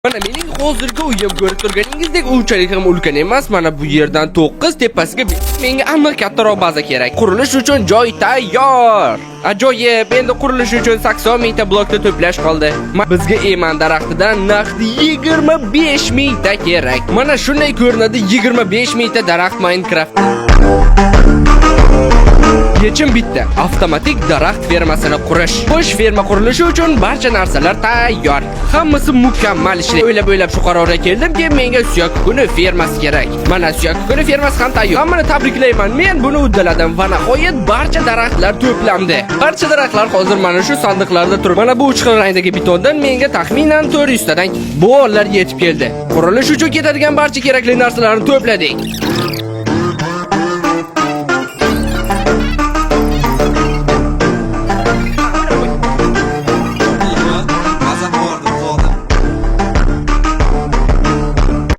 Mana mening hozirgi uyim ko'rib turganingizdek unchalik ham ulkan emas. Mana bu yerdan 9 tepasiga menga aniq kattaroq baza kerak. Qurilish uchun joy tayyor. Ajoyib, endi qurilish uchun 80 mingta blokni to'plash qoldi. Bizga eman daraxtidan naqdi 25 mingta kerak. Mana shunday ko'rinadi 25 mingta daraxt Minecraft. Yechim bitta. Avtomatik daraxt fermasini qurish. Xo'sh, ferma qurilishi uchun barcha narsalar tayyor. Hammasi mukammal ishlaydi. O'ylab shu qarorga keldimki, menga suyak kuni fermasi kerak. Mana suyak kuni fermasi ham tayyor. Hammani tabriklayman. Men buni uddaladim va nihoyat barcha daraxtlar to'plandi. Barcha daraxtlar hozir mana shu sandiqlarda turibdi. Mana bu 3 xil rangdagi betondan menga taxminan 400 tadan bollar yetib keldi. Qurilish uchun ketadigan barcha kerakli narsalarni to'pladik.